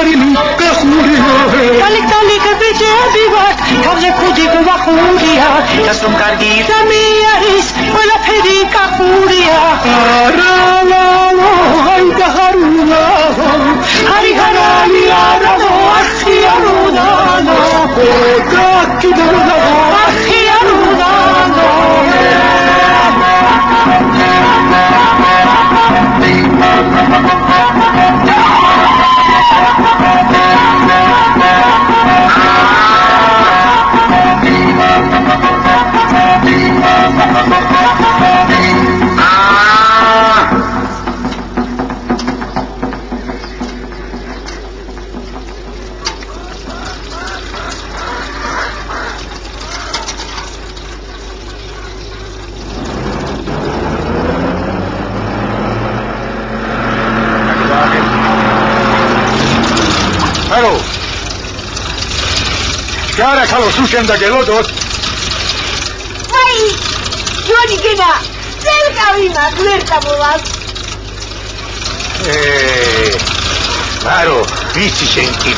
მარილი გახურია კალიკ ბიჭები ვარ თავზე ქუდი გვახურია და სულ კარგი ძამი არის ყველაფერი გახურია აი გაჰარულა აი გარალია რა ახიარულა კაკიდურა ახიარულა Cara, Carlos, tu sembra che lo do. Vai! Giorgi che va! Cerca una, cerca volas. Claro, vici senti.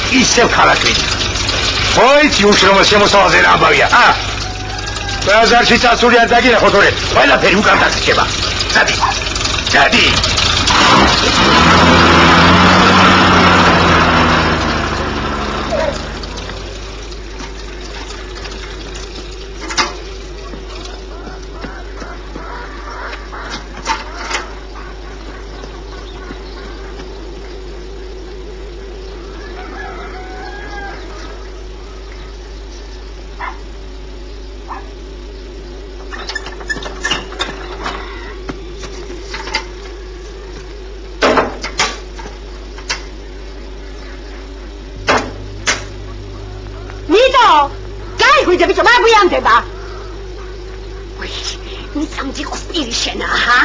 Isel Kalakvit. Poi ti usciamo siamo solo a Zerabavia. Ah! Bazarci tatsuri adagire fotore. Vai la peruca da cheba. Sadi. Sadi. ამდება. ვი, მიცამდი ყოფილი შენა, ჰა?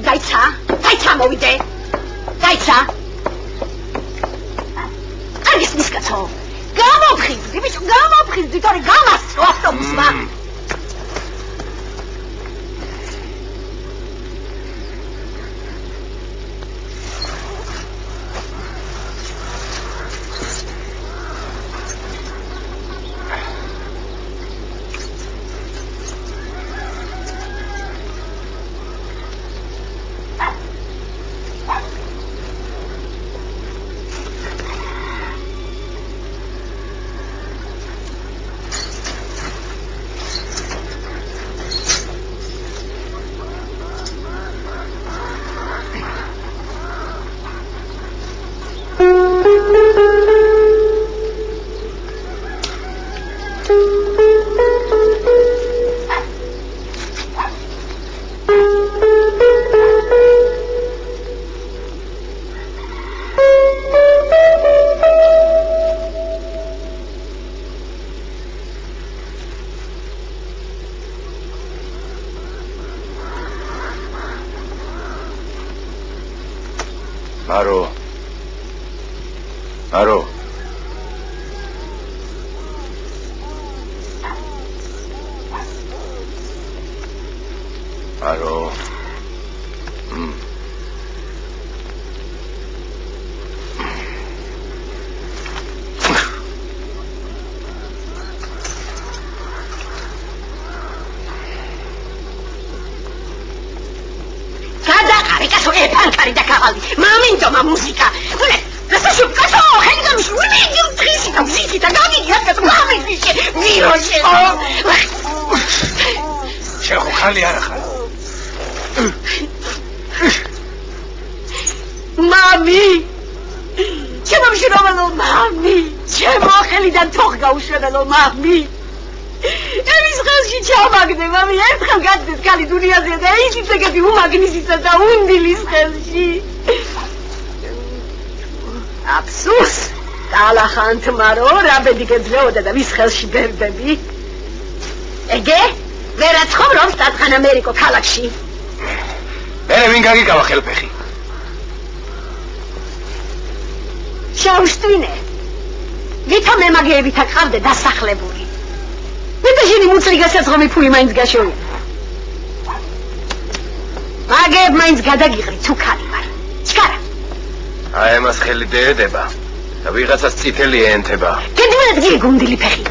დაიცა მოვიდე. დაიცა. კარგი სისკაცო. გამოფხიზდი, ბიჭო, გამოფხიზდი, თორე გამასწრო ავტობუსმა. Mami, emis xelში ჩავაგდე, მამი, ერთხელ გადდეთ კალი დუნიაზე და ისიც ეგეთი უმაგნისისა და უნდილის ხელში. აფსუს, კალახანთმა რო რაბედი გეძლეოდა და ვის ხელში ბერდები. ეგე, ვერა ცხოვრობს დადგან ამერიკო ქალაქში. მე ვინ გაგიკავა ხელფეხი? შაუშტვინე. ვითომ მემაგეებით აკავდე დასახლებული. მეტაშენი მუცრი გასაცხომი ფული მაინც გაშოვია. მაგებ მაინც გადაგიღრით უქალი ვარ. ჩქარა. აი მას ხელი დედება და ვიღაცას წითელი ეენთება. გედმეդ გი გუნდილი ფეხი.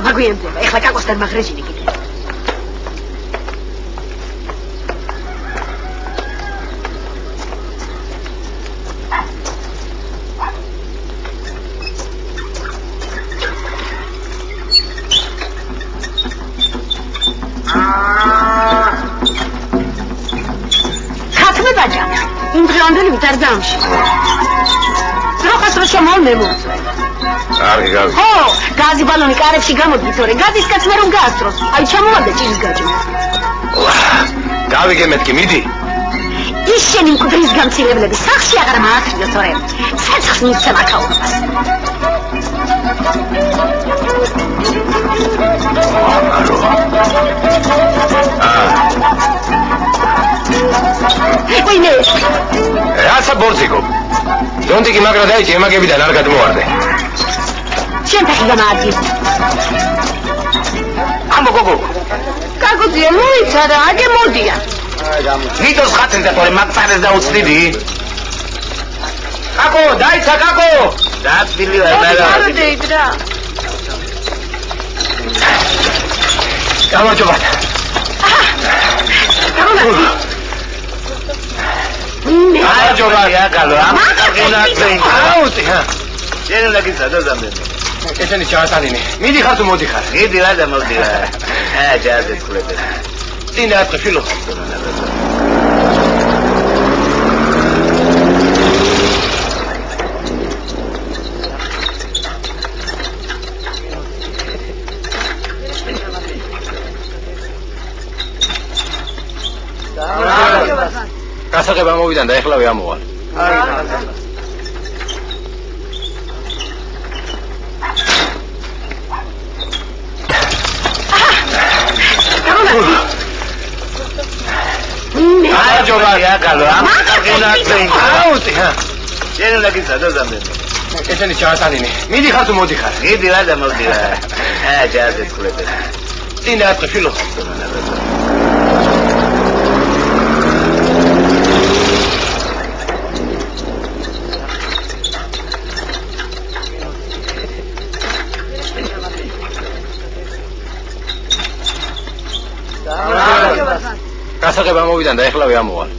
მაგვიემდება, ეხლა კაკოსთან მაღრეჯინი კიდე. ხათმე ბაჭა, იმ დღევანდელი ვიტარ ძამში. როხას რო შემოვალ მე მომწვე. Argi gavi. Oh, gazi baloni კარებში გამოდვითორე. გაზის კაცმა რომ გაასწროს. აი ჩამოვარდა ჭირის გაჭი. გავიგე მეთქი, მიდი. ის შენი მკვდრის გამცირებლები სახში აღარ მაათრიო თორე. ცეცხლს მისცემ აქაურობას. ვინე? რაცა ბორციკო. დონტიკი მაგრა დაიჭი ემაგებიდან არ გადმოვარდე. შენ ფეხი გამააძი. ამბო გოგო. კაკოძია მოიცარა, აგე მოდია. ვიდოს ხათენდა თორე მაგწარეს დაუწდიდი. კაკო, დაიცა კაკო. დაწვილი ვარ მე. არ დაიდრა. გამარჯობა. გამარჯობა, აკალო. აუტი, ჰა. შენ ლაგიცა დაზამე. ესენი ჩაატანინე. მიდი ხარ თუ მოდი ხარ? მიდი რა და მოდი რა. ჯაზე ხლები. წინა ატყე ფილო. გასაღება მოვიდან და ეხლავე ამოვალ. გამარჯობა, აკალო. აუტი, ჰა. შენ ლაგიცა დაზამე. ესენი ჩაატანინე. მიდი ხარ თუ მოდი ხარ? მიდი რა და მოდი რა. ჯაზე ხლები. წინა ატყე ფილო. გასაღება მოვიდან და ეხლავე ამოვალ.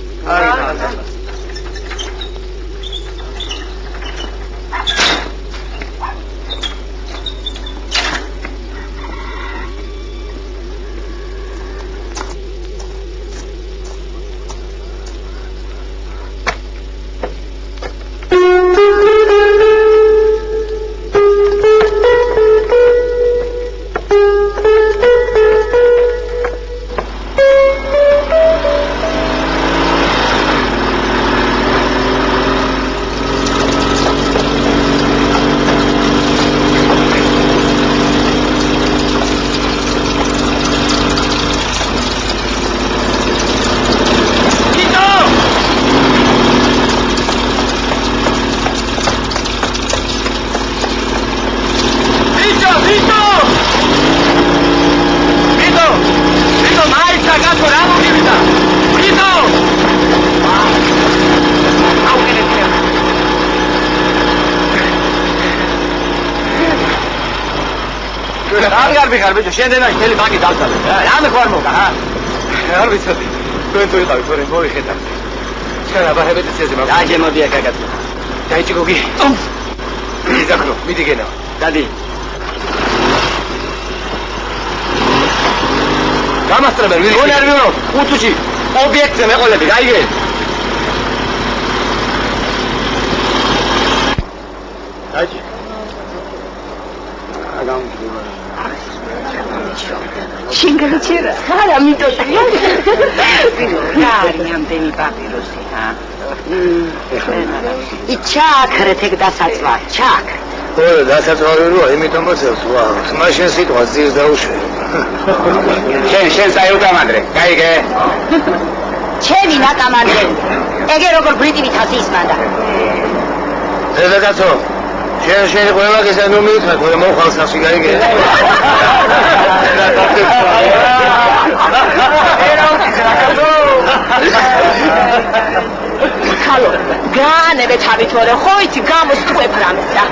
არ ბიჭო, შენ დენა ხელი ბანკი დავწალე. რამე ხوار მოგა, ჰა? არ ვიცოდი. თქვენ თუ იყავით, თორემ მოიხედავთ. შენ აბაჰებეთ ცეზე მაგ. დაიჯე მოდია კაკაცო. დაიჯე გოგი. იზაკრო, მიდი გენა. დადი. გამასწრებენ ვირი. უნერვიო, უცუჩი. ობიექტზე მეყოლები, გაიგე? დაიჯე. შინგალჩერა ხარა მიტოტა გარი ამდენი პაპიროსი იჩაქრეთ ეგ დასაწვა ჩაქ ო დასაწვავი როა იმიტომ მოსევს ვა მაშინ სიტყვას ძირს დაუშვე შენ საიუტამანდრე გაიგე ჩემი ნაკამანდრე ეგე როგორ ბრიტივი თასი ისმანდა დედაკაცო შენ ყველა გესანო მითხრა ყველა მოხალს ასი გაიგე ხალო განებე თავით ვორე ხო იცი გამოსწვებ რამეს და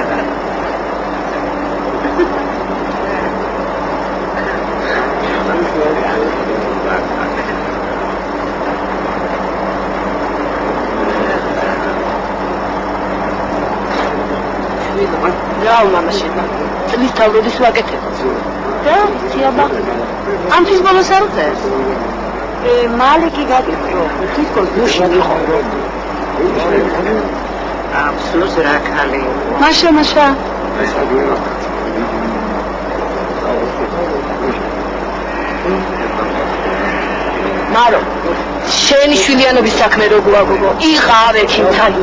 რაო მამაშენა წლის თავროდის ვაკეთებ და ციაბა ამის ბოლოს არ უწევს მალე კი გაგიწრო თვითონ გუშინ იყო აბსოლუტ რა ქალი მაშა მარო შენი შვიდიანობის საქმე როგორ აგოგო იყავე ქიმთან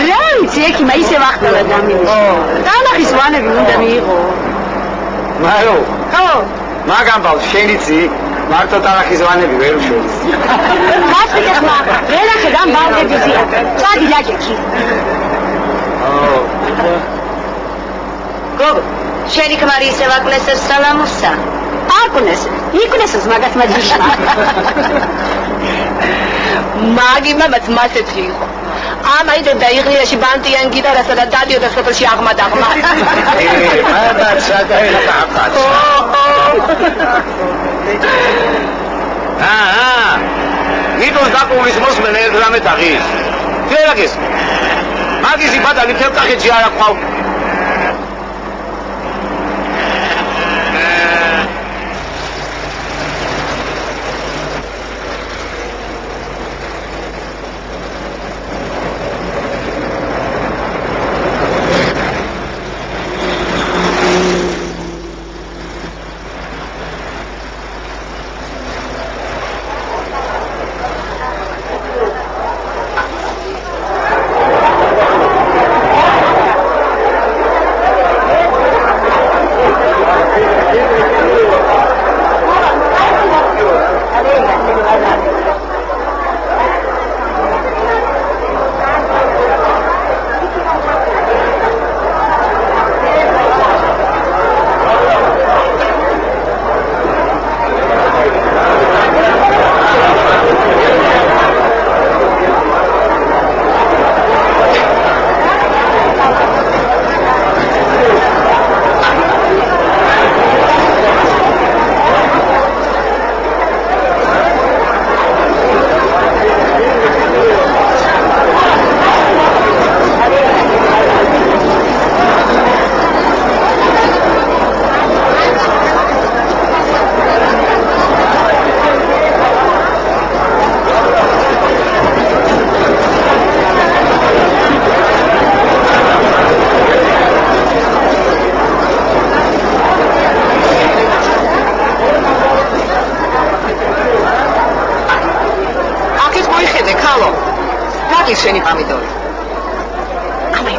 რა იცი ექიმა ისე ვახტალა დამინო დანახის ვანები უნდა მიიღო მარო ხო მაგამ ბავშვ შენიცი მარტო ტალახის ვანები ვერ უშველს გასწრე ხმა ვერახე დამ ბავშვებია წადი ლაკეთი გოგო შენი ქმარი ისე ვაკლესებს სალამოსა აკუნეს იკუნესს მაგას მაჯიშა მაგი მამაც მასეთი იყო ამაიდე დაიღლიაში ბანტიან გიტარასა და დადიოდა სოფელში აღმადაღმა მადაც სადაიღაკაც მიდოს დაკულის მოსმენ ერთ რამე თაღის თერაგის მაგისი ბადალი თელტახეთში არ აყავ შენი პამიდორი ამე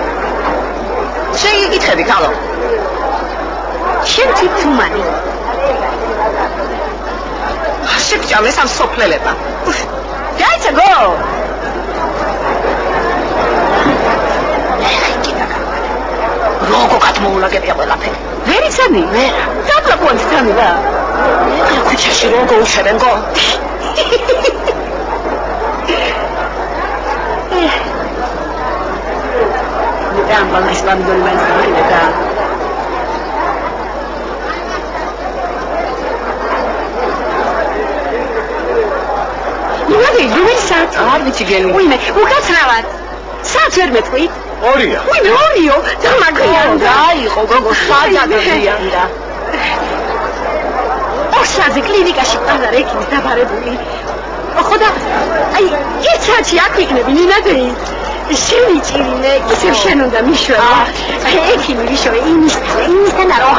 შეიგითხები ქალო შენ თვითმანი შეგჭამეს ამ სოფლელებმა დაიცა გო როგორ გათმოულაგებია ყველაფერი ვერ იცანი ვერა დაბლაკუანთ თამი რა ქუჩაში როგორ უშვებენ გო ამ ბალნის პამიდორი მაინც და ნუ საათ არ ვიცი გელი უიმე უკაცრავად საათ ვერ მეტყვით ორია უიმე ორიო და მაგრიან დაიყო გოგო სადაგებიან და ოქსაზე კლინიკაში ყავდა ექიმის დაფარებული ხოდა აი კეცაჩი აქ იქნები ნინადეი შენი ჭირინე ისევ შენ უნდა მიშველო ექიმი ვიშოვე იმისთან რა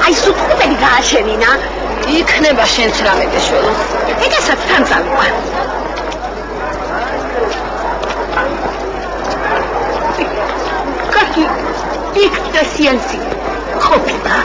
აი სუთუბები გააშენინა იქნება შენც რამე გეშველო ეგესაც თან წავიყვან კარგი იქ და სიენსი ყოფილა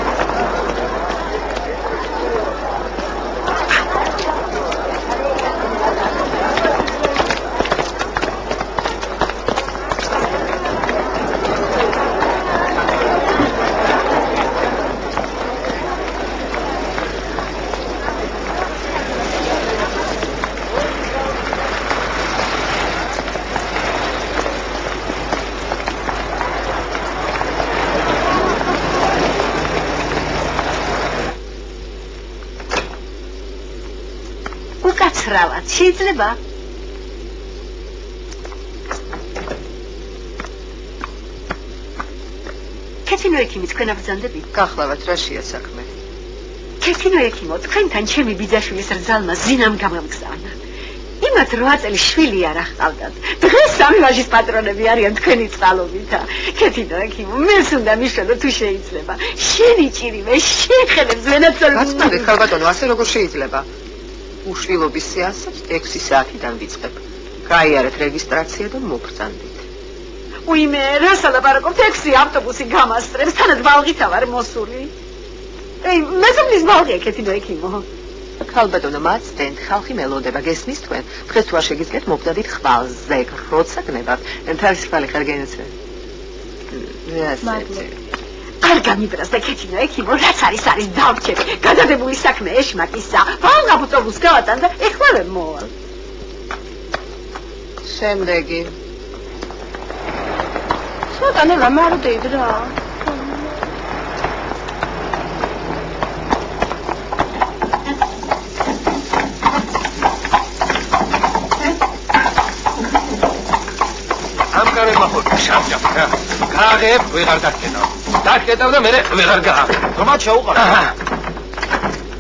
უკაცრავად შეიძლება კეთილო ექიმი თქვენ აბრძანდებით გახლავთ რა შეა საქმე კეთილო ექიმო თქვენთან ჩემი ბიძაშვილის რძალმა ზინამ გამამგზავნა იმათ 8 წელი შვილი არ ახავდათ დღეს სამი ვაჟის პატრონები არიან თქვენი წყალობითა კეთილო ექიმო მეს უნდა მიშველო თუ შეიძლება შენი ჭირიმე შეხედებს ვენაცოლ გასწავლე ხალბატონო ასე როგორ შეიძლება უშვილობის სეანსებს 6 საათიდან ვიწყებ. გაიარეთ რეგისტრაცია და მოგბრძანდით. უიმე, რას ალაპარაკობთ 6 ავტობუსი გამასწრებს, თანაც ბალღითა ვარ მოსული. ეი, მეზობლის ბალღია კეთილო ექიმო. ხალბატონო მაცდენ, ხალხი მელოდება გესმის თქვენ. დღეს თუ არ შეგიძლიათ მოგბრძანდით ხვალზე, როცა გნებავთ. თავისუფალი ხარ გენაცვლე. არ გამიბრას და კეთილო ექიმო, რაც არის დავრჩები. გადადებული საქმე ეშმაკისა. ვან ავტობუს გავატან და ეხლა მოვალ. შემდეგი. სანამ რა მარუდეიდ რა. ამკარე მახოთ შავჯაფ რა. გააღებ ვეღარ დაგკეტავ. დაგკეტავ და მე ვეღარ გააღებ. რომაც შეუყარა.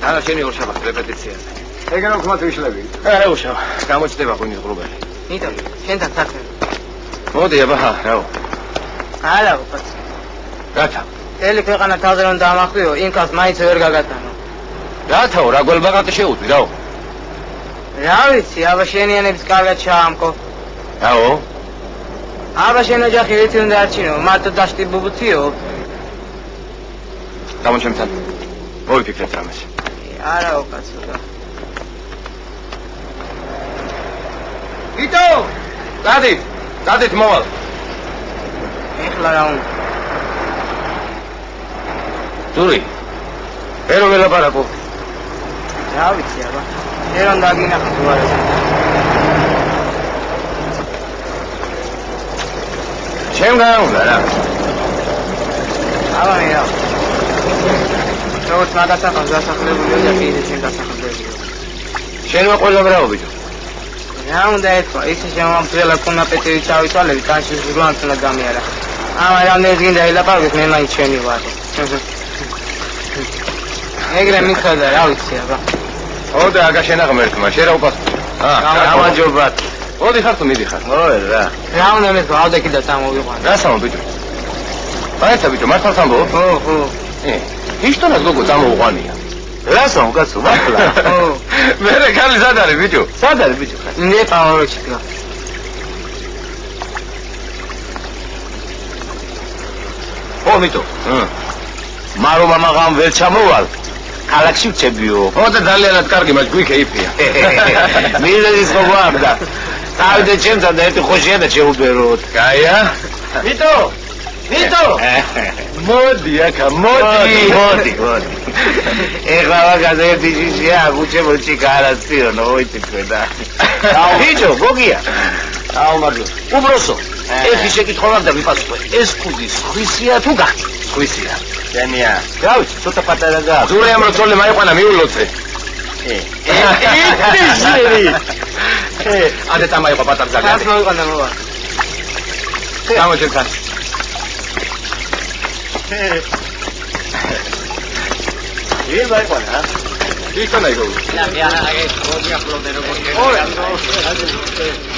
არა შენი ორშაბათს რეპეტიციაზე. ეგ რა ვქმა თვიშლები. არა უშავ. გამოჩდება ღვინის ღრუბელი. ნიტო, შენთან საქმე. მოდი აბა, რაო. არა უყურე. რათა? ელი ქვეყანა თავზე რომ დაამახვილო, ინკას მაინც ვერ გაგატანო. რათაო, რა გველბაღატი შეუძვი, რაო? რა ვიცი, აბა შენიანებს კარგად ჩაამკო. რაო? აბა შენ ოჯახი ვიცი უნდა არჩინო, მარტო დაშტი ბუბუციო. გამოჩემთან. მოვიფიქრეთ რამეს. არა უკაცო და. იტო! დადით მოვალ. ეხლა რა უნდა? დური. ერო ველაპარაკო. რა ვიცი აბა. ერონ დაგინახო თუ არა. ჩემ გაუნდა რა. აბა მერა. როგორც მაგასახავს დასახლებული ოჯახი ისე შენ დასახლებია. შენმა ყველა ბრაობიჯო. რა უნდა ეთქვა, ისე შემამფრელა კონაპეტივი ჩავიცვალები, კანჩის ზღვანც უნდა გამიარა. ამა რამდენიც გინდა ელაპარაკეთ, მე მაინც შენი ვარ. ეგრე მიხედა, რა ვიცი აბა. ოდა აგა შენაღმერთმა, შენ რა უპას. გამარჯობათ. მოდი ხარ თუ მიდიხარ. ой რა. რა უნდა მეთქვა, ავდექი და წამოვიყვანე. რა სამობიჯო? მაინც ბიჭო, მართალ სამბო? ხო. იშტონად გოგო წამოვყვანია. რა სამო კაცო, მართლა? ხო. მერე ქალი სად არის ბიჭო? სად არის ბიჭო? ნე პაოლოჩი გა. ო მიტო. მარო მამაღამ ვერ ჩამოვალ. ქალაქში ვწებიო. ო და ძალიანად კარგი მაგ გვიქეიფია. მილედის ხო გვამდა. თავიდან ჩემთან და ერთი ხოშია და შეუბეროთ. კაია? მიტო! მოდი აქა, მოდი. ეხლა მაგაზე ერთი შიშია, უჩემოჩი გარაციო, ნოიცი თქვენა. ბიჭო, გოგია. აუ მაგო. უბროსო. ერთი შეკითხვა და მიფასო. ეს კუდი სხვისია თუ გახდა? სხვისია. დენია. რა ვიცი, ცოტა პატარა და. ზურე ამროცოლე მაიყვანა მიულოცე. ადე თამაიყვა პატარ ზაგარი. ხას მოიყვანა მოვა. გამოჩერთან. ვინ მაიყვანა? ვიქნა იგო? და მე არა აი მოდი აპლოდე როგორ გენე.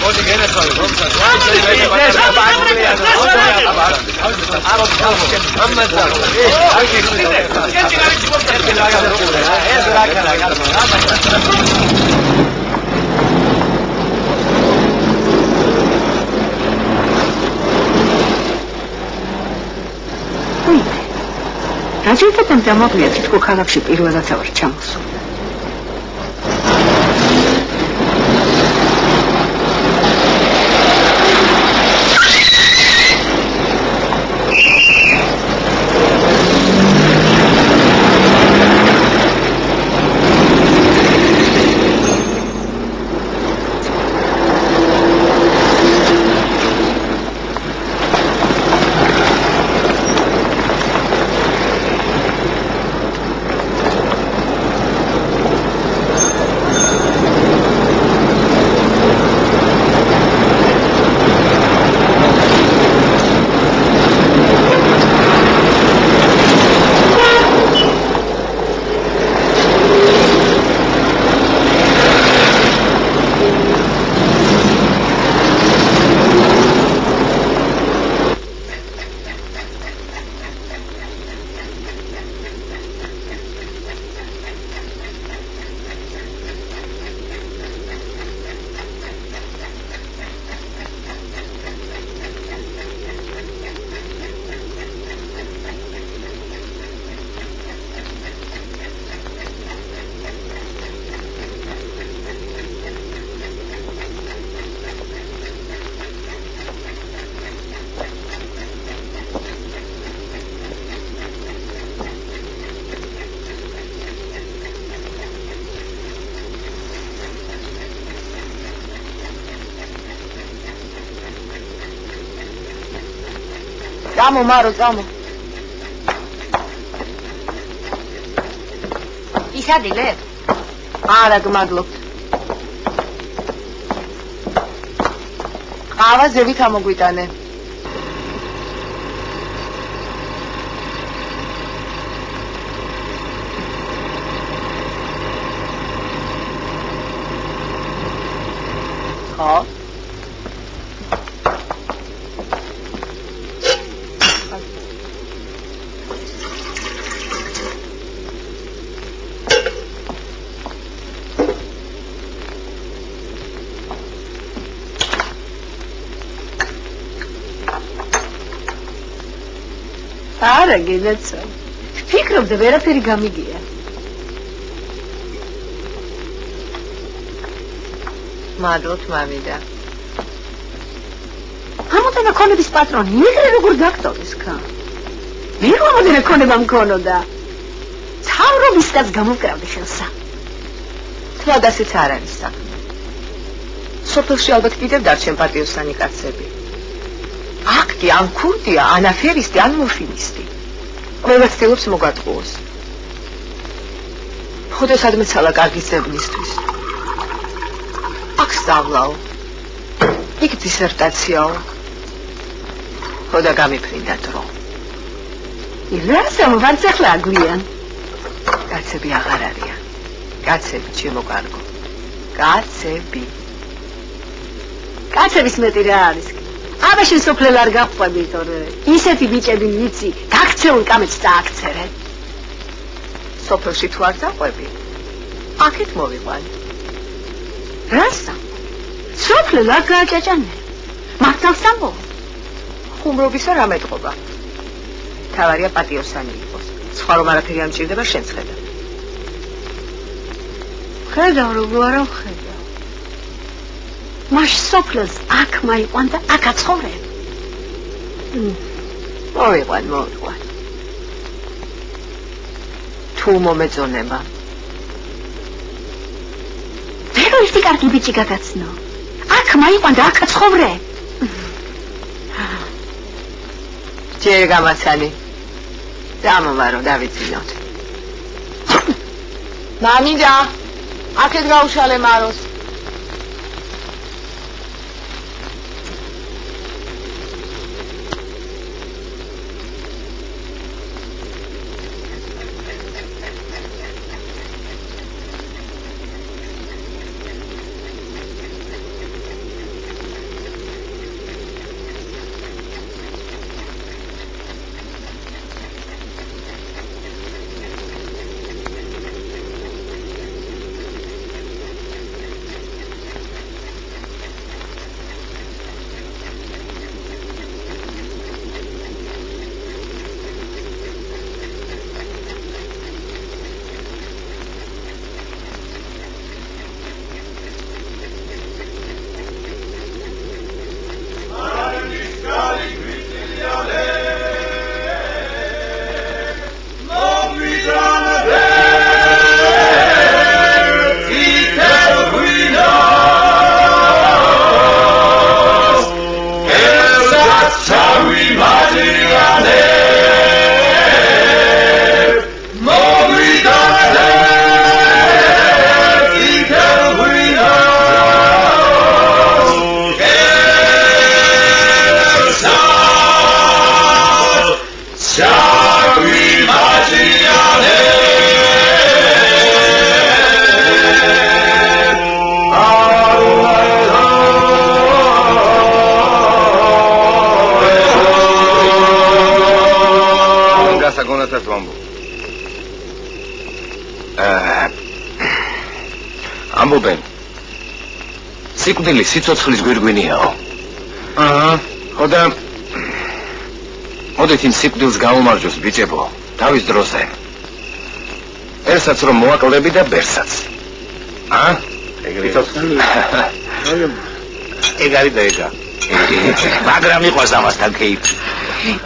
მოდი გენე ხოლმე რომცა. რაჯერთან დამოგვია თითქოს ქალაქში პირველად ვარ ჩამოსული. Წამო მარო, წამო. ისადილე? არა, გმადლობთ. ყავა ზევით ამოგვიტანე. ხო? არა გინეცა ფიქრობდი ვერაფერი გამიგია მადლობთ მამიდა ამოდენა ქონების პატრონი მიგრე როგორ გაკტოვეს ხა მე ამოდენა ქონება მქონოდა თავრობისკაც გამოვკრავდი ხელსა თვადასიც არ არის საქმე სოფელში ალბათ კიდევ დარჩენ პატიოსანი კაცები აქტი ან ქურდია, ან აფერისტი, ან მორფინისტი. ყველა ცდილობს მოგატყუოს. ხოდესად მეცალა კარგი ძებნისთვის. აქ სწავლაო. იქ დისერტაციაო. ხოდა გამიფრინდა დრო. ილასა მოვარცახლა აგვიან. კაცები აღარ არიან. კაცები ჩემო კარგო. კაცები. კაცების მეტი რა არის? აბაში სოფლელ არ გაყვები თორე ისეთი ბიჭები ვიცი გაქცეულ კამეც წააქცერე სოფელში თუ არ წაყვები აქეთ მოვიყვანი რასა სოფლელ არ გააჭაჭანე მართალს ამბობ ხუმრობისა რა მეტყობა თავარია პატიოსანი იყოს სხვა რომ არაფერი არ მჭირდება შენც ხედა ხედავ როგორ არა ვხედავ მაშ სოფლელს აქ მაიყვან და აქ აცხოვრებ მოვიყვან თუ მომეწონება ვერო ერთი კარგი ბიჭი გაგაცნო აქ მაიყვან და აქ აცხოვრებ ჯერ გამაცანი დამოვარო დავიცინოთ მამიდა აქეთ გაუშალე მაროს ამბობენ სიკვდილი სიცოცხლის გვირგვინიაო. ხო და მოდით იმ სიკვდილს გაუმარჯოს ბიჭებო თავის დროზე. ერთსაც რომ მოაკლდები და ბერსაც. ეგ არის და ეგა. მაგრამ მიყვარს ამასთან კეიფი.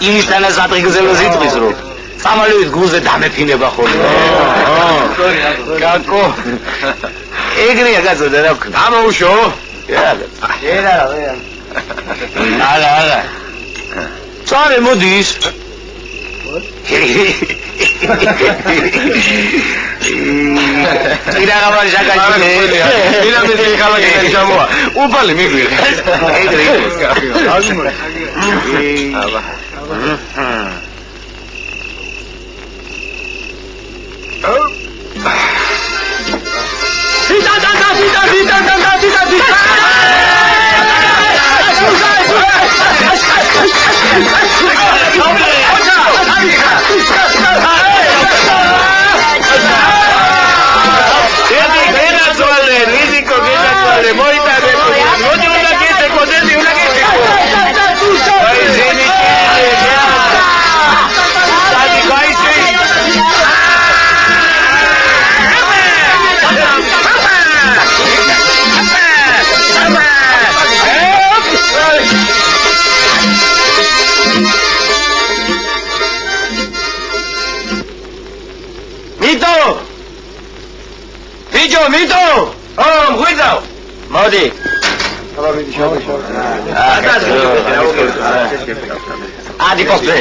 იმისთანაც ატყიგზელო ზიტყვის რომ სამალივით გულზე დამეფინება ხოლმე. გაკო. ეგრეა გაწოდა რა ვქნა. ამოუშო. არა. წარე მოდის. ირაღამარი შაკაჭი. ილამის ხალხი ჩამოა. უბალი მიგვიღე. ეგრე იყოს. აბა. მიტო! მღვიძავ! მოდი! ადი პოსტე!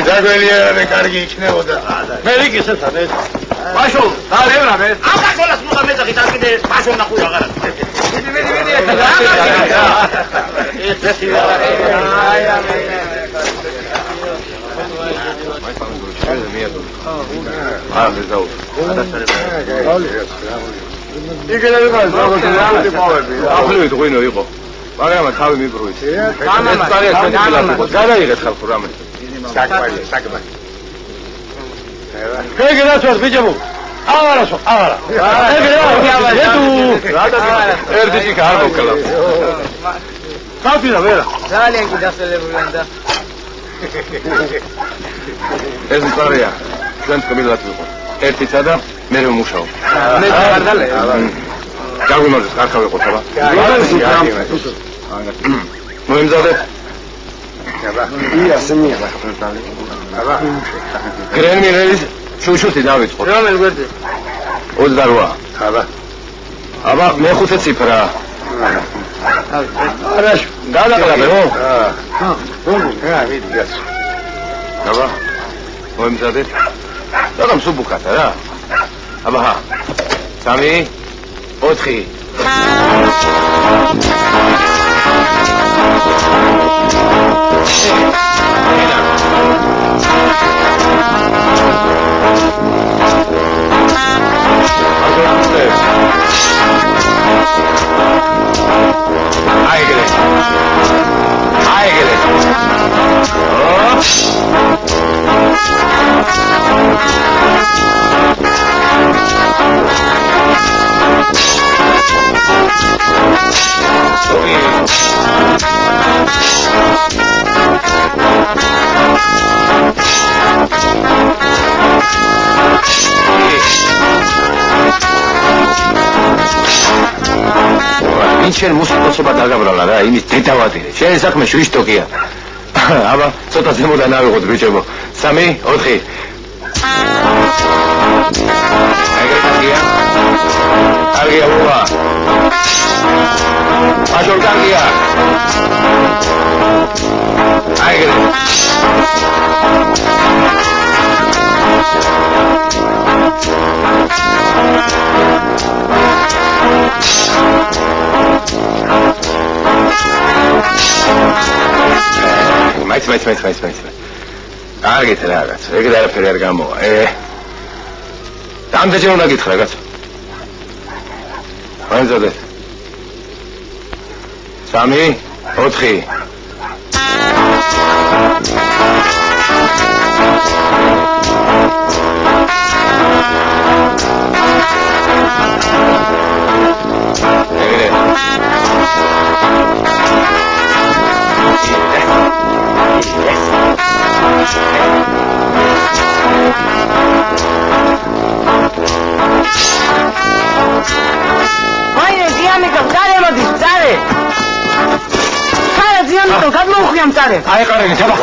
დაგველია კარგი იქნებოდა. მე რიგისეც ამე. ბაშო, დაევრა მე. ახლა ხოლას მოდა მე წახი თარკიდე ბაშო ნახული აღარა. მიდი. ეს ახლივით ღვინო იყო. მაგრამ თავი მიბრუით. გადაიღეთ ხალხო რამე. საკმაი. ეგ რაცვას ბიჭებო. აღარა. ერთი ჭიქა არ მოკლა. კაფინა ვერა. ძალიან კი დასწრებულან და ეს ისტორია ჩვენ თქმილად ვიყო. ერთიცა და მე რომ მუშაობ. მე გარდალე. გაგვიმარჯოს ხარხავ იყო თვა. მოემზადე. აბა. იასმია. აბა. გრენმილერის შუშუთი დავიწყო. რომელ გვერდზე? 28. აბა მეხუთე ციფრა. არაშ გადაყრაბე ხო? ვიდი გას. აბა მოემზადე. დაგამ სუბუქათა რა. აბა 3 4 შენ მუსიკოსობა დაგაბრალა რა, იმის დედავადირე. შენ საქმე შვიშტოკია. აბა, ცოტა ზემოდან ავიღოთ ბიჭებო. 3 4 აგრეთია. კარგია უა. აჟორ კარგია. აგრე. მაიც. კარგით რაღაც. ეგრე არაფერი არ გამოვა. რამდენჯერ უნდა გითხრა რაღაც. მოემზადეთ. 3 4 მოგიტანებ. აიყარენი, თაბა.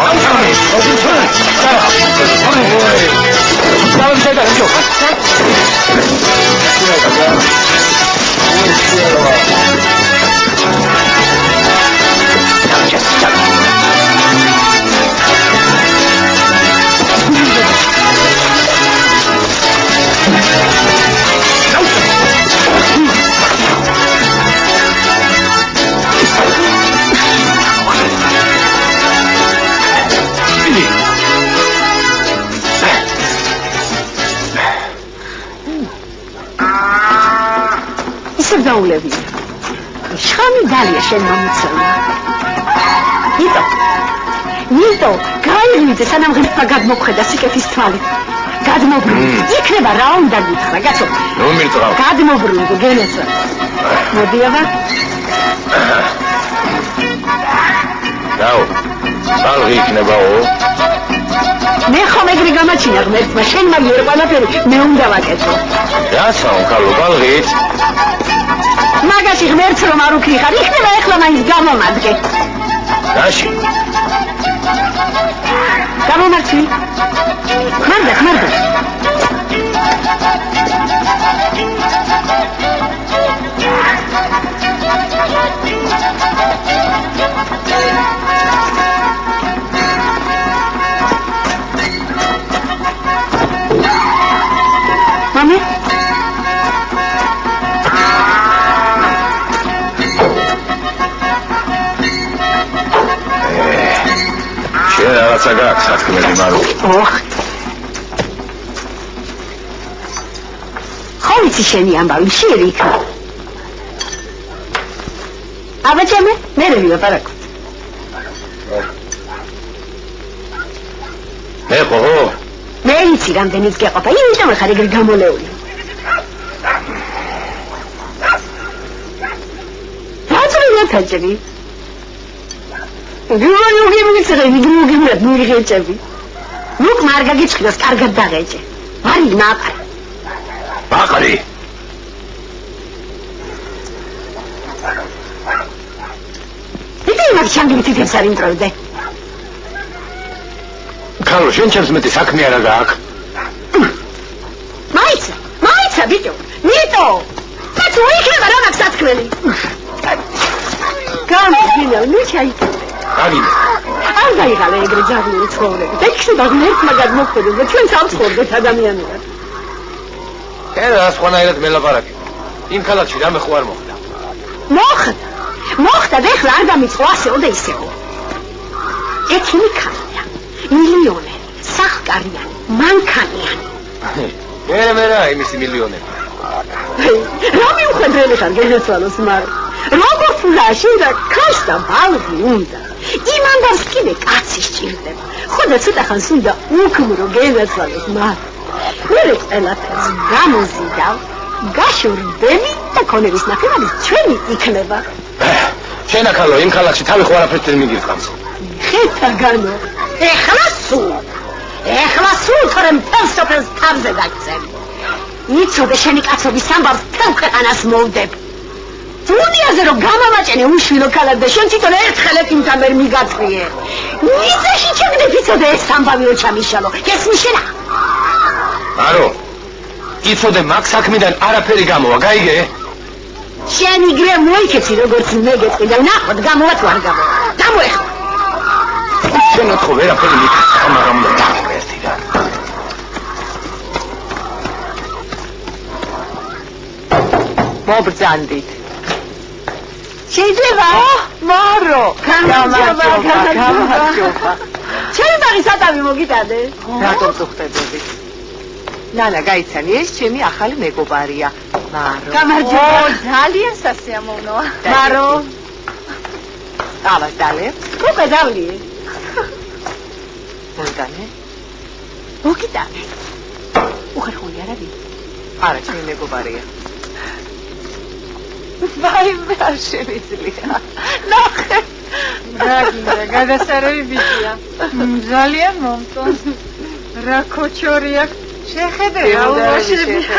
ისევ დაულევია. შხამი დალია შენ მომწონა. ნიტო, გაიგნიძე სანამ ღირსმა გადმოგხედა სიკეთის თვალი. გადმობრუნდი. იქნება რა უნდა გითხრა, გასო. ნუ მირწავ. გადმობრუნდი, გენეცა. მოდი აბა. დაუ. ბალღი იქნებაო. მე ხომ ეგრე გამაჩინა ღმერთმა, შენ მაგერ ყველაფერი მე უნდა ვაკეთო. რასაო, კალო, ბალღით? მაგაში ღმერთს რომ არ უქნიხარ, იქნება ეხლა მაინც გამომადგე. რაში? გამომარჩი. მარდა. მამი? შენ რაღაცა გაქვს, სათქმელი მარო. ხო ვიცი შენი ამბავი, შირი იქნა. აბაჭამე, მე ვილაპარაკო. მე ხო? მე იცი რამდენიც გეყოფა, იმიტომ ხარ ეგრე გამოლეული. რატომ თაჭები? გიმიგეჭები. ნუკ მარგა გიჩქრას კარგად დაღეჭე. არი ნაყარ. ბაყრი. იდეა ჩანგლით ის არ იმტროვდე. კალო, შენ ჩემს მეტი საქმე არა გაქვს. მაიცა ბიჭო. ნიტო. კაცო იქნება რა მაქვს სათქმელი. გამიგინო, ნუ ჩაიქე. აგინე. არ გაიღალე ეგრე ძაღლური ცხოვრება. და იქნება ღმერთმა გადმოხდეთ და ჩვენ სამცხოვრდეთ ადამიანურად. ე რა სხვანაირად მელაპარაკე. იმ ქალაქში რამე ხო არ მოხდა. მოხდა და ეხლა არ დამიწყო ასეო და ისეო. ექიმი ქალია. მილიონერი, სახკარიანი, მანქანიანი. მე რა იმისი მილიონერი. რა მიუხედავად ხარ გენეცვალოს მარ. როგორ ფულაში და ქაშთა ბალღი უნდა. იმანდარს კიდე კაცი სჭირდება. ხოდა ცოტა ხანს უნდა უქმრო გენეცვალოს მარ. მე ყველაფერს გამოზიდავ, გაშორდები და ქონების ნახევარი ჩვენი იქნება. შენ ახალო იმ ქალაქში თავი ხო არაფერს ვერ მიგიწყამს. ხეთაგანო. ეხლა სულ თორემ ფელსოფელს თავზე დაგწევი. იცოდე შენი კაცობის ამბავს თელ ქვეყანას მოვდებ. თუნდიაზე რომ გამამაჭენე უშვილო ქალად და შენ თვითონ ერთხელ ეკიმთან ვერ მიგაწვიე. მიწაში ჩაგდებ იცოდე ეს ამბავი ოჩამიშალო. გესმის შენა? არო. იცოდე მაგ საქმიდან არაფერი გამოვა, გაიგე? შენ იგრე მოიქეცი როგორც მე გეტყვი და ნახოთ გამოვა თუ არ გამოვა. გამოეხლა. შენ ოთხო ვერაფერი მიქცა, მაგრამ უნდა დაგვერდი რა. მობრძანდით. შეიძლება? მარო, გამარჯობა. ჩემი ბაღი სათამი მოგიტანე. რატომ წუხდებოდი? ნანა, გაიცანი, ეს ჩემი ახალი მეგობარია. მარო. გამარჯობა. ძალიან სასიამოვნოა. მარო. ავას დალე. უკვე დავლიე. მოგიტანე? მოგიტანე. უხერხული არ არის? არა, ჩემი მეგობარია. ვაიმე, არ შემიძლია. ნახე. გაგინდა, გადასარევი ბიჭია. ძალიან მომწონს. რა ქოჩორი აქვს. შეხედე რა უაშებია.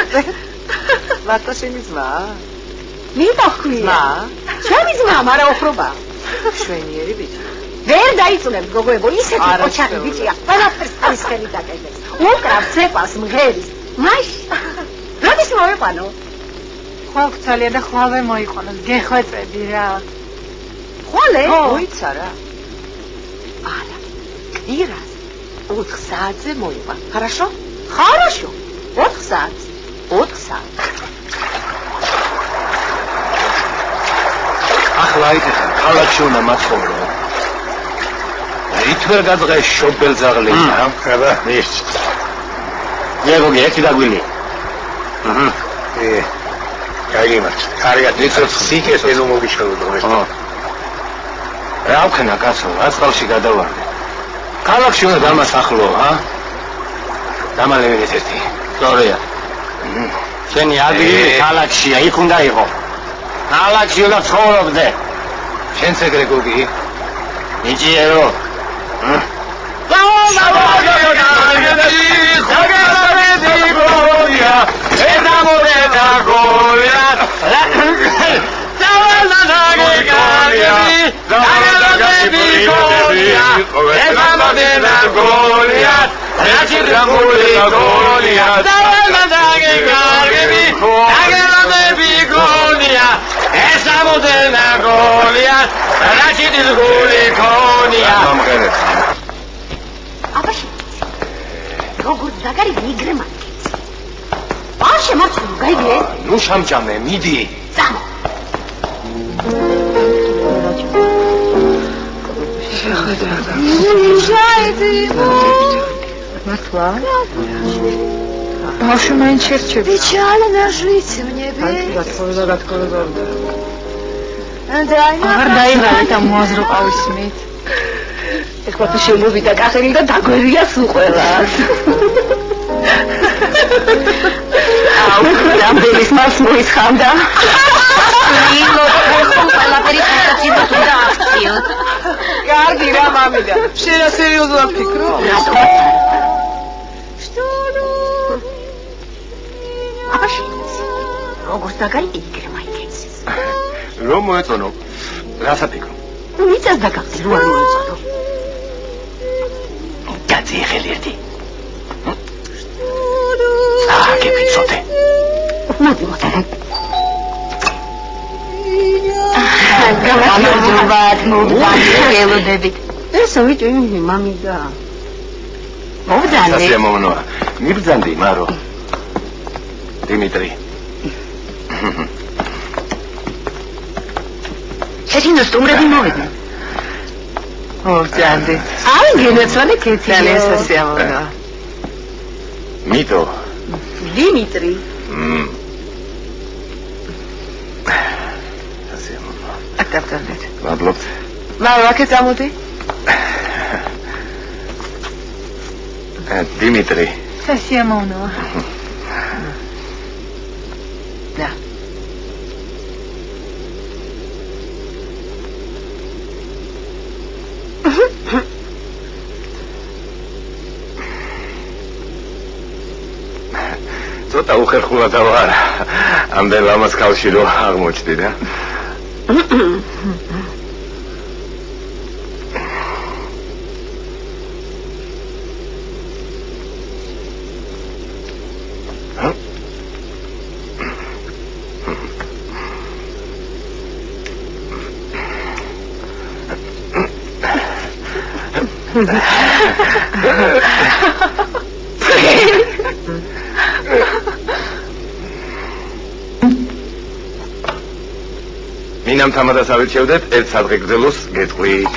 მარტო შენი ძმა? მიტოხქვია. ძმა? ჩემი ძმა, მაგრამ ოხრობა. შვენიერი ბიჭი. ვერ დაიწუნებთ გოგოებო, ისეთი ოჩარი ბიჭია, ყველაფერს თავის ხელით აკეთებს. უკრავს ცეკვას მღერის. მაშინ როდის მოვიყვანო? ხვალ ხცალია და ხვალვე მოიყვანოს, გეხვეწები რა. ხვალე? მოიცა რა. არა. კვირას 4 საათზე მოიყვან. Хорошо? Хорошо. 4 საათს. 4 საათს. ახლა იქ ქალაქში უნდა მაცხოვრო. ითვერ გაძღეს შობელ ზაღლეა. აბა, ის. გოგო, ერთი დაგვილი. გაიგებთ. კარგად, იცით სიკეს ეს მოგიშალოთ ეს. რა ვქნა კაცო, აწყალში გადავარდე. ქალაქში უნდა დამასახლო, დამალევინეს ერთი. სწორია. შენი ადგილი ქალაქშია, იქ უნდა იყო. ქალაქში უნდა ცხოვრობდე. შენც ეგრე გოგი? იჭიერო. როგორ დაგარი მიგრემა. არ შემოწმო, გაიგე? ნუ შამჭამე, მიდი. წამო. მართლა? ბავშვი მაინც შერჩები. Печально жить мне без. აღარ დაიღალეთ ამ მოაზრო ყავის მით. ეხლა თუ შემოვიდა კახელი და დაგვერია სულ ყველას. აუ, რამდენის მას მოისხამდა. Ილო, ხომ ყველაფერი ფასაციოთ და აქციოთ. კარგი რა მამიდა. შენ რა სერიოზულად ფიქრო? როგორ დაგარი იგრემა იქენსის. რომ მოეწონო, რასაც ფიქრო? მიწას დაგახდი, რო არ მოეწონო. გაძიეხელი ერთი. გიფიცოდე. მოდი, მოდი. გამარჯობათ, მოგდანილოდებით. ესა ვიჭი, მამიდა. მოგდანე. სასიამოვნოა. მიბრძანდი, მარო. დიმიტრი. შეთინო სტუმრები მოვიდნენ. მოგდანდი. აი, გენაცვალე კეთილია. ძალიან სასიამოვნოა. მიტო. დიმიტრი. სასიამოვნოა. აკავდეთ. მადლობთ. მარო, აქე წამოდი. დიმიტრი. სასიამოვნოა. და ცოტა უხერხულად ვარ. ამდენ ლამაზ ქალში რო აღმოჩნდი და. მინამ თამადას ავირჩევდეთ, ერთ სადღე გრძელოს გეტყვით.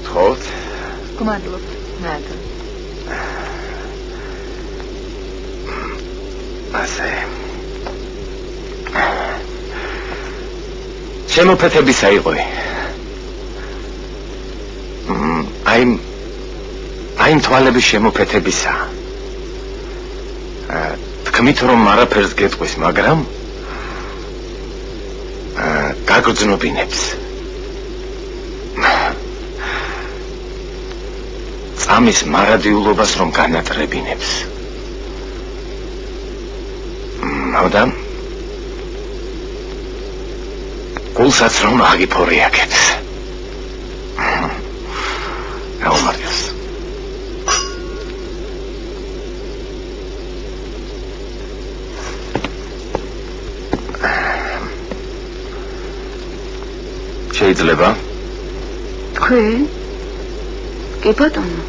თხოვთ? გმადლობ. ნადა. ასე. შემოფეთებისა იყოი. აი თვალების შემოფეთებისა. თქმით რომ არაფერს გეტყვის, მაგრამ გაგრძნობინებს. წამის მარადიულობას რომ განატრებინებს. მოდამ გულსაც რომ აგიფორიაკებს. გაუმარჯოს. შეიძლება? თქვენ? კი ბატონო.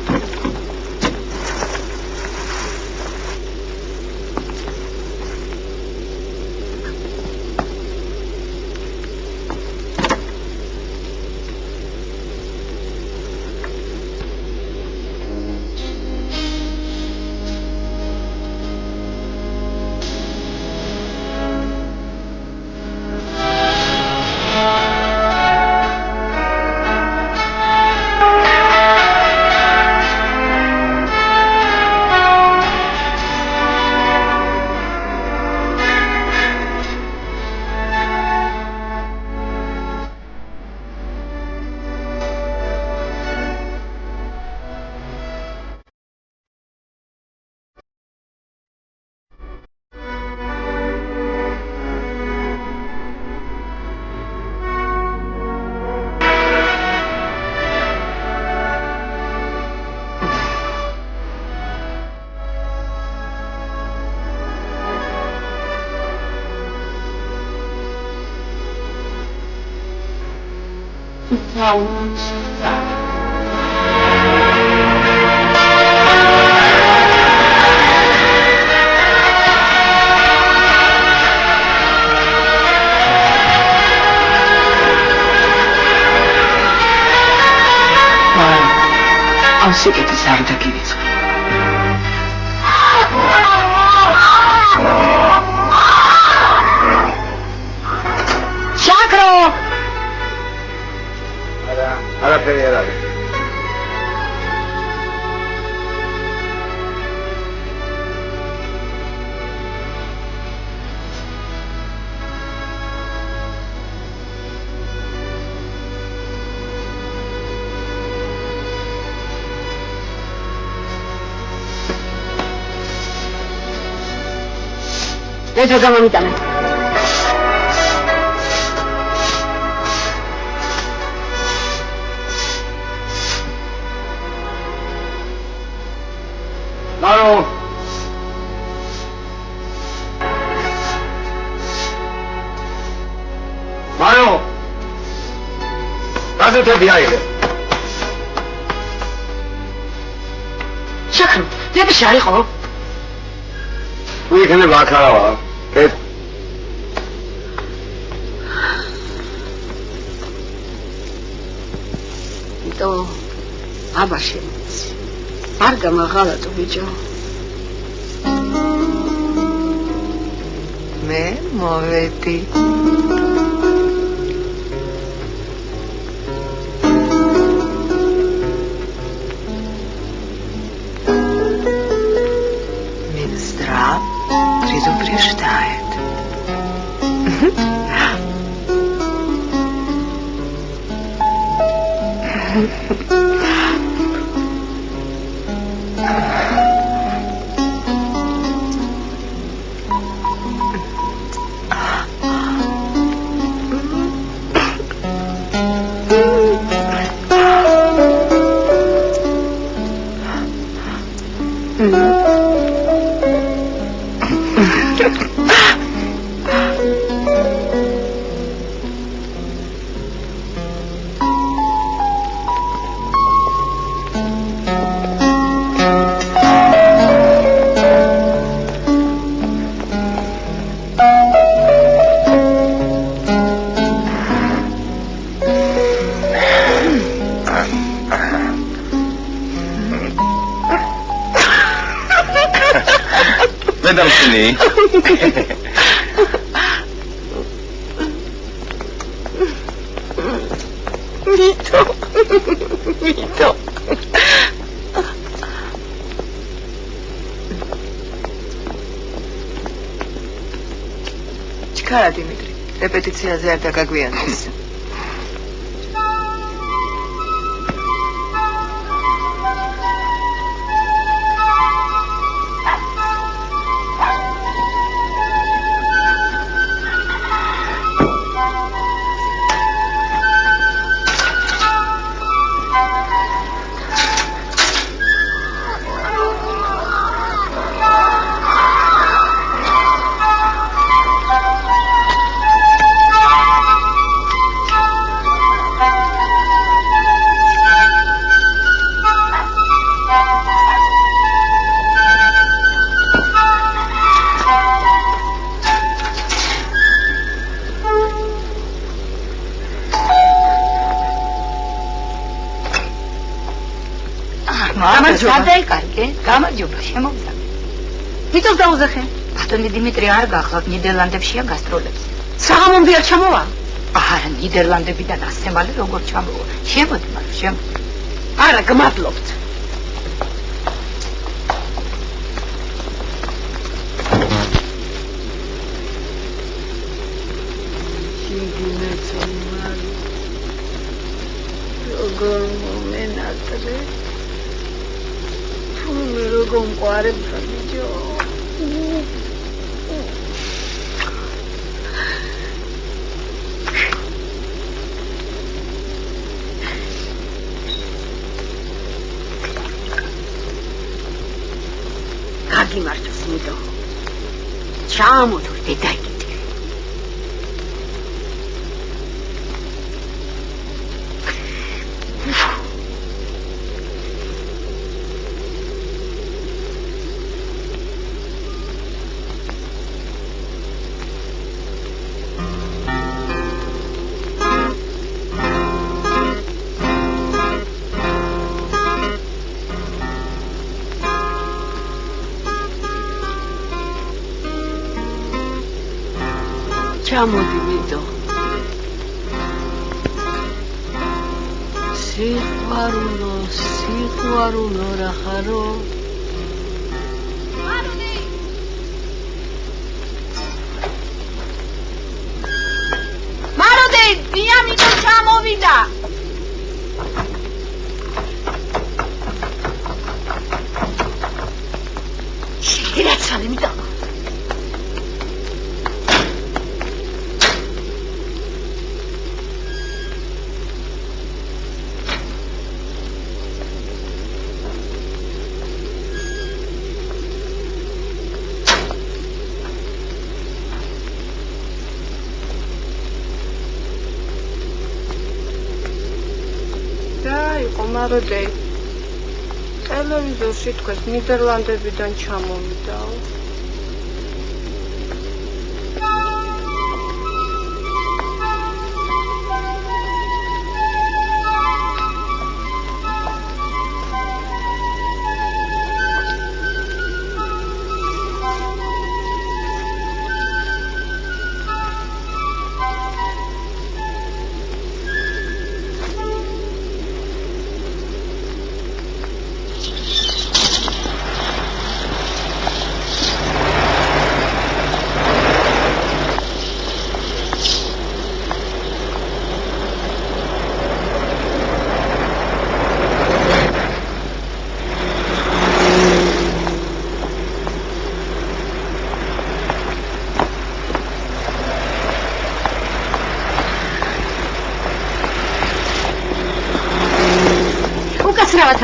ამ სიკეთის არ დაგივიწყე. შაქრო! არაფერი არ არის. ეს გამომიტანე. მარო გაზეთები აიღე. შაქრო, ნებიში არ იყო? თუ იქნება აქ არავა. ეს იტო აბაში არ გამაღალატო ბიჭო. მე მოვედი. Предупреждает. δεν τα ψινεί. Μήτω. Չկարա Դիմիտրի, ռեպետիցիაზე არ դակագվիանես։ გადაიკარგე, გამარჯობა, შემოგზავნე. ვიწოს დაუზახე. ბატონი დიმიტრი არ გახლავთ, ნიდერლანდებშია გასტროლებს. საღამომდე არ ჩამოვა? არა, ნიდერლანდებიდან ასე მალე როგორ ჩამოვა? შემოდი, მაგრამ შემოდი. არა, გმადლობთ. როგორ მომენატრე თუ მე როგორ მყარებ ბიჭო გაგიმართოს მიდო ჩამოთურ დედაიკი ჩამოდი მიდო სიყვარულო რა ხარო მაროდე დიამიტო ჩამოვიდა შეგირაცალე მიდო მაროდე ტელევიზორში თქვენ ნიდერლანდებიდან ჩამოვიდაო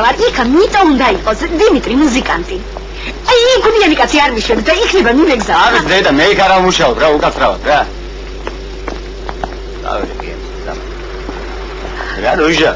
ვარ იქა მიტო უნდა იყოს დიმიტრი მუსიკანტი აი გუნიანი კაცი არ მიშვებს და იქნება მიმეგზა არის დედა მე იქ არ ამუშავებ რა უკაცრავად რა დავიგე რა როჟა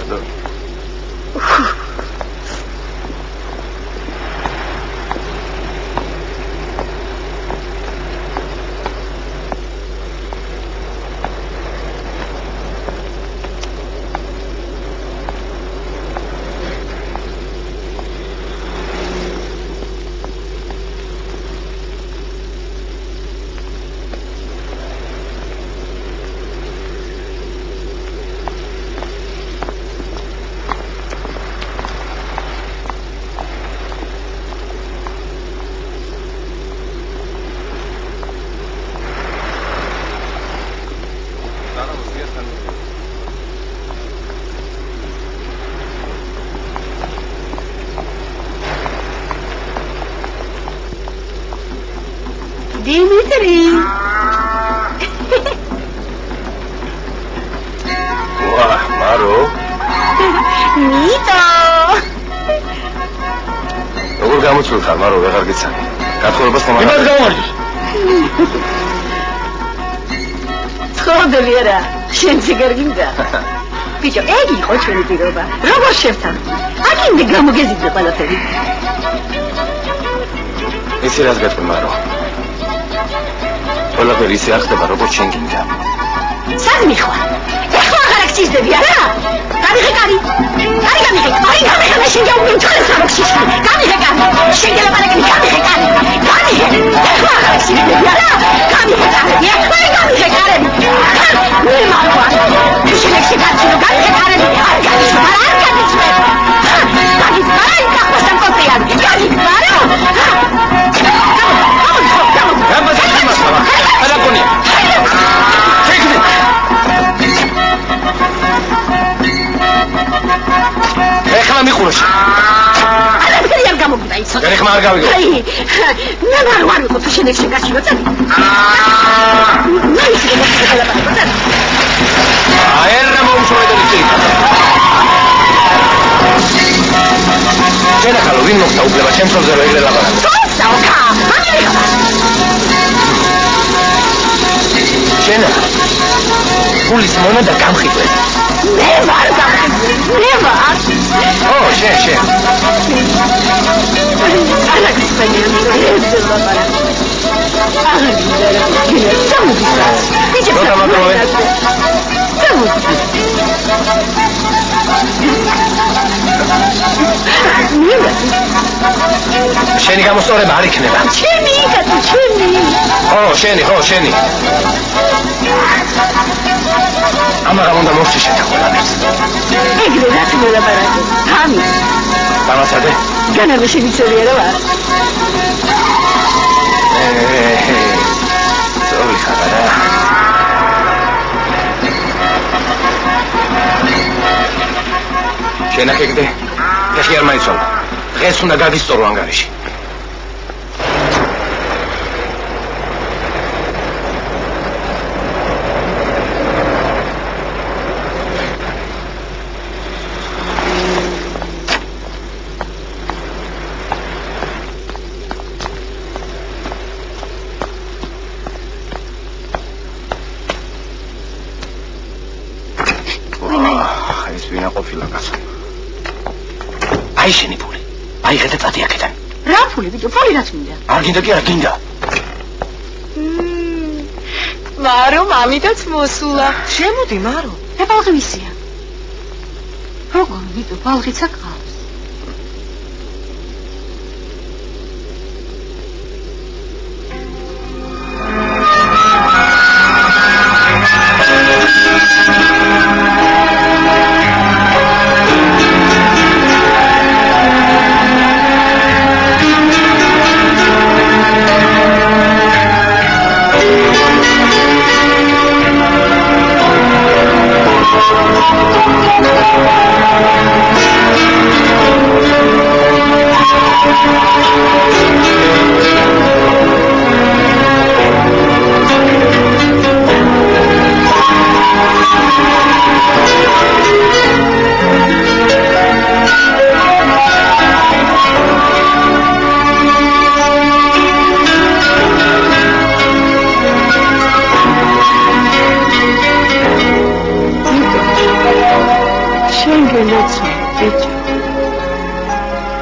Dimitri. Wah, Maro. Mito. როგორ გამოწვევ Maro, ვეღარ გიცანი. გათხოვებას ხომ არ. იმას გამარჯვე. ხოდები არა, შენ ციგარ გინდა. ბიჭო, ეგი იყო ჩვენი პირობა. როგორ შევთან? აკინდე გამოგეზიდე ყველაფერი. იცი რას გეტყვი Maro? ყველაფერი ისე არ ხდება, როგორც შენ გინდა. სად მიხვალ? ეხლა აღარ აქციზდები არა? გამიღე შენ გაუგე ჩხეს ხაროქში გამიღე შენ გელაპარაკი გამიღე ეხლა შეიძლება გამიღე მე მარვა შენ ექში გაჩინო გამიღე არ გაჩინო მიყუროში. არაფერი არ გამოგდა იცოდა. გარი ხმა არ გავიგე. აი, მე ვარ ვიყო შენექში გასიო წადი. აი, რა მოუშოვედელი წინა. შენ ახლა ვინ მოხდა უფლება შემსრულზე ეგრე ლაპარაკო? საუკა, შენ ფულის მონა და გამხიტვე. მე ვარ გამხიტვე. მე ვარ. ო, შენ. არა გისმენია, ეს ლაპარაკი. შენი გამოსწორება არ იქნება. ჩემი. შენი. ამაღამ უნდა მოხდეს შეთანხმებას. ეგრე რაც მოლაპარაკე. თამი. დამასადე. განამა შევიცოლია რა ვარ. ზოგი ხარა. შენახეკდე. ფეხი არ მაიცვალა. დღეს უნდა გაგისწორო ანგარიში. აი შენი ფული. აი ღედა წადი აქედან. რა ფული ბიჭო, ფული რაც მინდა. არ გინდა კი არა გინდა. მარო, მამიდაც მოსულა. შემოდი, მარო. რა ბალღი მისია? როგორ ბიჭო, ბალღიცა ყავს.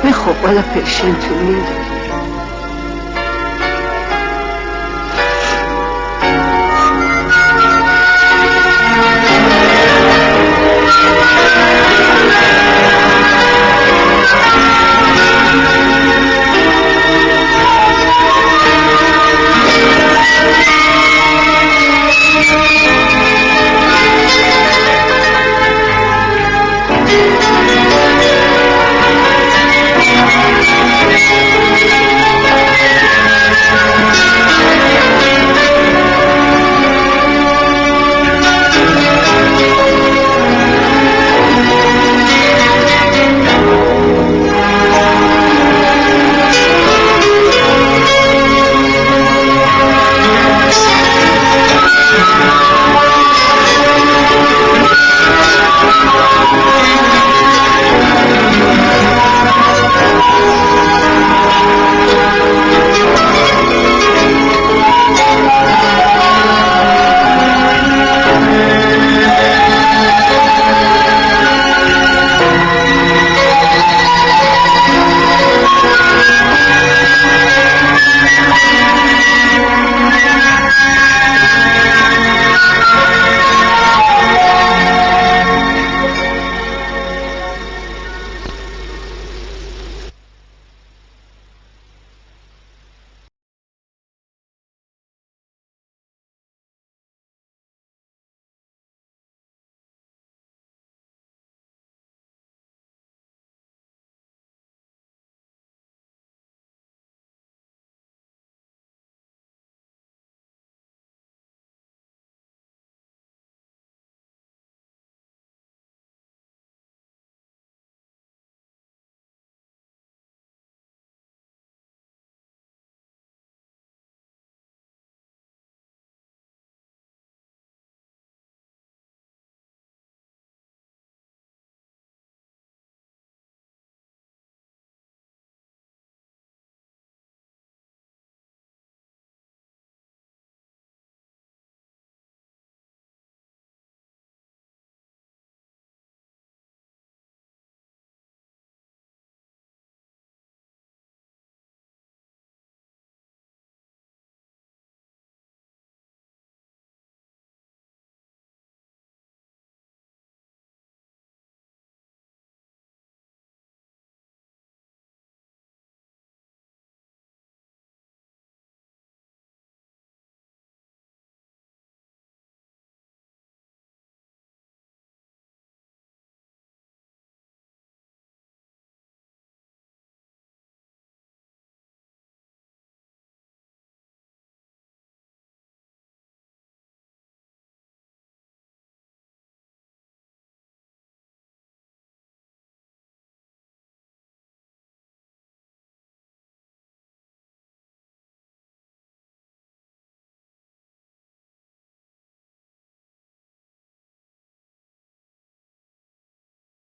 მე ხო ყველაფერი შენ თუ მინდა